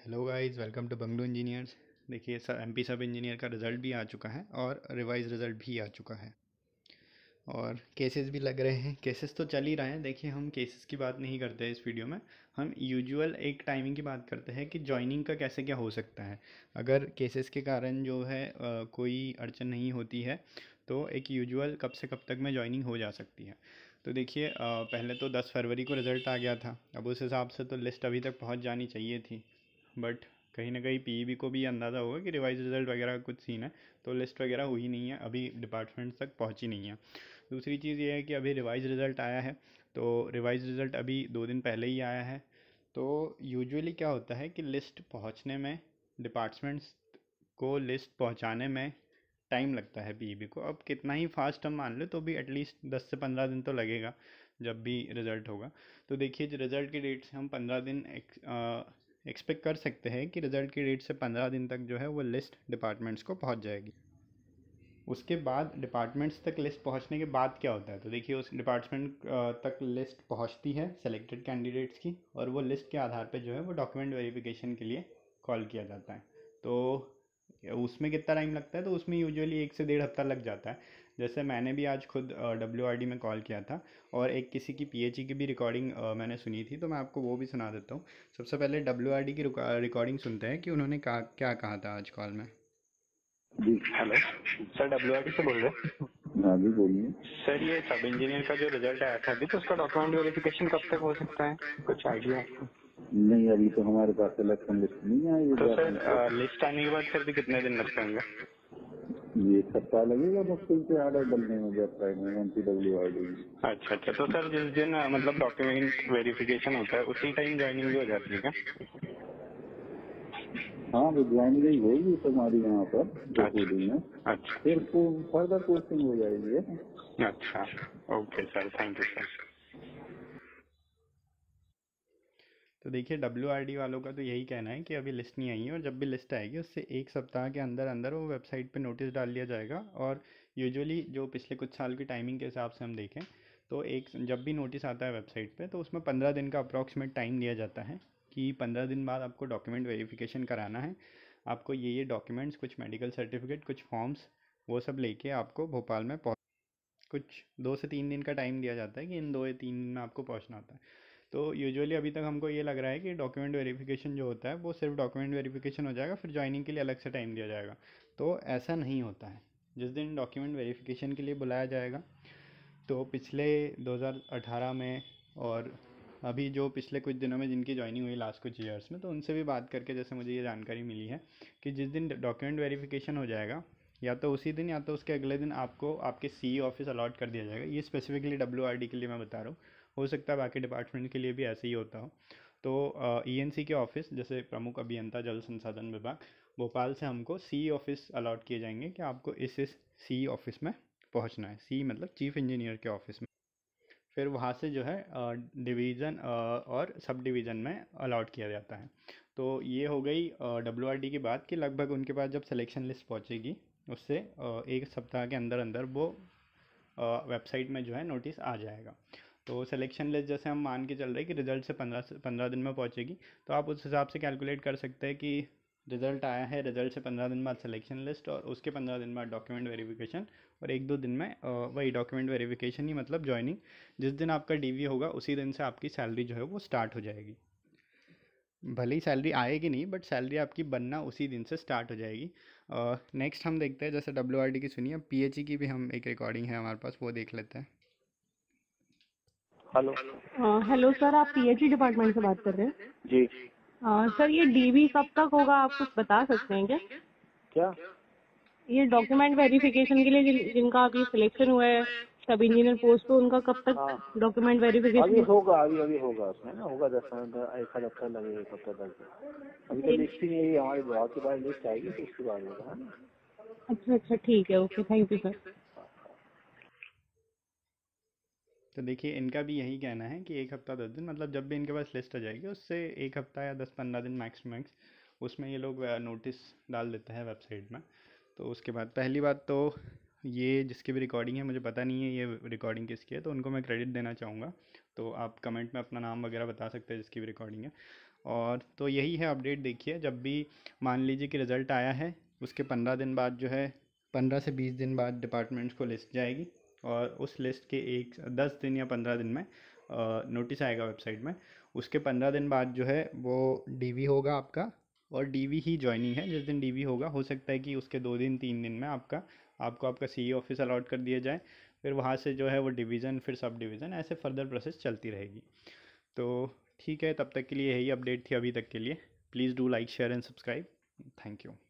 Hello guys, welcome to bungalow engineers. देखिए sir, MP सब engineer का रिज़ल्ट भी आ चुका है और रिवाइज रिज़ल्ट भी आ चुका है और केसेस भी लग रहे हैं। केसेस तो चल ही रहे हैं। देखिए, हम केसेस की बात नहीं करते हैं इस वीडियो में। हम यूजुअल एक टाइमिंग की बात करते हैं कि जॉइनिंग का कैसे क्या हो सकता है। अगर केसेस के कारण जो है कोई अड़चन नहीं होती है तो एक यूजुअल कब से कब तक में जॉइनिंग हो जा सकती है। तो देखिए, पहले तो 10 फरवरी को रिज़ल्ट आ गया था। अब उस हिसाब से तो लिस्ट अभी तक पहुंच जानी चाहिए थी, बट कहीं ना कहीं पीईबी को भी अंदाज़ा होगा कि रिवाइज रिज़ल्ट वगैरह का कुछ सीन है, तो लिस्ट वगैरह हुई नहीं है, अभी डिपार्टमेंट तक पहुंची नहीं है। दूसरी चीज़ ये है कि अभी रिवाइज रिज़ल्ट आया है, तो रिवाइज रिज़ल्ट अभी 2 दिन पहले ही आया है। तो यूजुअली क्या होता है कि लिस्ट पहुंचने में, डिपार्टमेंट्स को लिस्ट पहुंचाने में टाइम लगता है पीईबी को। अब कितना ही फास्ट हम मान लें तो भी एटलीस्ट 10 से 15 दिन तो लगेगा जब भी रिज़ल्ट होगा। तो देखिए, रिज़ल्ट की डेट से हम 15 दिन एक्सपेक्ट कर सकते हैं कि रिज़ल्ट की डेट से 15 दिन तक जो है वो लिस्ट डिपार्टमेंट्स को पहुंच जाएगी। उसके बाद डिपार्टमेंट्स तक लिस्ट पहुंचने के बाद क्या होता है, तो देखिए उस डिपार्टमेंट तक लिस्ट पहुंचती है सेलेक्टेड कैंडिडेट्स की, और वो लिस्ट के आधार पे जो है वो डॉक्यूमेंट वेरिफिकेशन के लिए कॉल किया जाता है। तो उसमें कितना टाइम लगता है, तो उसमें यूजुअली 1 से 1.5 हफ्ता लग जाता है। जैसे मैंने भी आज खुद WRD में कॉल किया था और एक किसी की PHE की भी रिकॉर्डिंग मैंने सुनी थी, तो मैं आपको वो भी सुना देता हूँ। सबसे पहले WRD की रिकॉर्डिंग सुनते हैं कि उन्होंने क्या कहा था आज कॉल में। जी हेलो सर, WRD से बोल रहे हैं? हाँ जी बोलिए। सर, ये सब इंजीनियर का जो रिजल्ट आया था अभी, तो उसका डॉक्यूमेंट वेरिफिकेशन कब तक हो सकता है? कुछ आइडिया आपको? नहीं, अभी तो हमारे पास सिलेक्शन लिस्ट नहीं आई है। तो सर लिस्ट आने के बाद फिर भी कितने दिन लगते होंगे? ये एक सप्ताह लगेगा मुश्किल से ऑर्डर बनने में, वेबसाइट में MPWRD में। अच्छा अच्छा, तो सर जिस दिन मतलब डॉक्यूमेंट वेरिफिकेशन होता है उसी टाइम ज्वाइनिंग भी हो जाती है क्या? हाँ, वो ज्वाइनिंग ही होगी तुम्हारी यहाँ पर अच्छा रिकॉर्डिंग में, अच्छा फिर फर्दर पोस्टिंग हो जाएगी है। अच्छा, okay sir, thank you sir. तो देखिए, WRD वालों का तो यही कहना है कि अभी लिस्ट नहीं आई है, और जब भी लिस्ट आएगी उससे 1 सप्ताह के अंदर अंदर वो वेबसाइट पे नोटिस डाल दिया जाएगा। और यूजुअली जो पिछले कुछ साल की टाइमिंग के हिसाब से हम देखें तो एक जब भी नोटिस आता है वेबसाइट पे, तो उसमें 15 दिन का अप्रॉक्सीमेट टाइम दिया जाता है कि 15 दिन बाद आपको डॉक्यूमेंट वेरिफिकेशन कराना है। आपको ये डॉक्यूमेंट्स, कुछ मेडिकल सर्टिफिकेट, कुछ फॉर्म्स, वो सब लेके आपको भोपाल में कुछ 2 से 3 दिन का टाइम दिया जाता है कि इन 2 या 3 दिन में आपको पहुंचना होता है। तो यूजुअली अभी तक हमको ये लग रहा है कि डॉक्यूमेंट वेरिफिकेशन जो होता है वो सिर्फ डॉक्यूमेंट वेरिफिकेशन हो जाएगा, फिर ज्वाइनिंग के लिए अलग से टाइम दिया जाएगा। तो ऐसा नहीं होता है। जिस दिन डॉक्यूमेंट वेरिफिकेशन के लिए बुलाया जाएगा, तो पिछले 2018 में और अभी जो पिछले कुछ दिनों में जिनकी ज्वाइनिंग हुई लास्ट कुछ ईयर्स में, तो उनसे भी बात करके जैसे मुझे ये जानकारी मिली है कि जिस दिन डॉक्यूमेंट वेरिफिकेशन हो जाएगा, या तो उसी दिन या तो उसके अगले दिन आपको आपके CE ऑफिस अलॉट कर दिया जाएगा। ये स्पेसिफिकली WRD के लिए मैं बता रहा हूँ, हो सकता है बाकी डिपार्टमेंट के लिए भी ऐसे ही होता हो। तो ENC के ऑफिस, जैसे प्रमुख अभियंता जल संसाधन विभाग भोपाल से, हमको CE ऑफिस अलॉट किए जाएंगे कि आपको इस CE ऑफिस में पहुंचना है। CE मतलब चीफ इंजीनियर के ऑफिस में। फिर वहाँ से जो है डिवीज़न और सब डिवीज़न में अलॉट किया जाता है। तो ये हो गई WRD की बात कि लगभग उनके पास जब सिलेक्शन लिस्ट पहुँचेगी उससे 1 सप्ताह के अंदर अंदर वो वेबसाइट में जो है नोटिस आ जाएगा। तो सिलेक्शन लिस्ट जैसे हम मान के चल रहे हैं कि रिज़ल्ट से 15 दिन में पहुँचेगी, तो आप उस हिसाब से कैलकुलेट कर सकते हैं कि रिज़ल्ट आया है, रिज़ल्ट से 15 दिन बाद सिलेक्शन लिस्ट, और उसके 15 दिन बाद डॉक्यूमेंट वेरिफिकेशन, और 1-2 दिन में वही डॉक्यूमेंट वेरिफिकेशन ही मतलब ज्वाइनिंग। जिस दिन आपका DV होगा उसी दिन से आपकी सैलरी जो है वो स्टार्ट हो जाएगी। भले ही सैलरी आएगी नहीं, बट सैलरी आपकी बनना उसी दिन से स्टार्ट हो जाएगी। नेक्स्ट हम देखते हैं, जैसे WRD की सुनिए, PHE की भी हम एक रिकॉर्डिंग है हमारे पास, वो देख लेते हैं। हेलो। हेलो सर, आप पीएचई डिपार्टमेंट से बात कर रहे हैं? जी। सर, ये डीवी कब तक होगा, आप कुछ बता सकते हैं क्या? क्या? ये डॉक्यूमेंट वेरिफिकेशन के लिए जिनका अभी सिलेक्शन हुआ है सब इंजीनियर पोस्ट पे, उनका कब तक हाँ, डॉक्यूमेंट अभी वेरिफिकेशन? होगा, अभी होगा उसमें ना, होगा 10 मिनट, 1 हफ्ता लगेगा, 1 हफ्ता तक। अभी तो लिस्ट ही नहीं है हमारी, बहुत के बाद लिस्ट आएगी तो उसके बाद होगा, है ना। अच्छा अच्छा, ठीक है, ओके, थैंक यू सर। तो देखिए, इनका भी यही कहना है कि 1 हफ्ता 10 दिन, मतलब जब भी इनके पास लिस्ट आ जाएगी उससे 1 हफ्ता या 10-15 दिन मैक्स टू मैक्स उसमें ये लोग नोटिस डाल देते हैं वेबसाइट में। तो उसके बाद पहली बात तो ये जिसकी भी रिकॉर्डिंग है, मुझे पता नहीं है ये रिकॉर्डिंग किसकी है, तो उनको मैं क्रेडिट देना चाहूँगा। तो आप कमेंट में अपना नाम वगैरह बता सकते हैं जिसकी भी रिकॉर्डिंग है। और तो यही है अपडेट। देखिए जब भी मान लीजिए कि रिज़ल्ट आया है उसके 15 दिन बाद जो है 15 से 20 दिन बाद डिपार्टमेंट्स को लिस्ट जाएगी और उस लिस्ट के 10 दिन या 15 दिन में नोटिस आएगा वेबसाइट में। उसके 15 दिन बाद जो है वो डीवी होगा आपका, और डीवी ही ज्वाइनिंग है। जिस दिन डीवी होगा हो सकता है कि उसके 2 दिन 3 दिन में आपको आपका सीई ऑफिस अलॉट कर दिया जाए। फिर वहाँ से जो है वो डिवीज़न, फिर सब डिवीज़न, ऐसे फर्दर प्रोसेस चलती रहेगी। तो ठीक है, तब तक के लिए यही अपडेट थी अभी तक के लिए। Please do like share and subscribe. Thank you.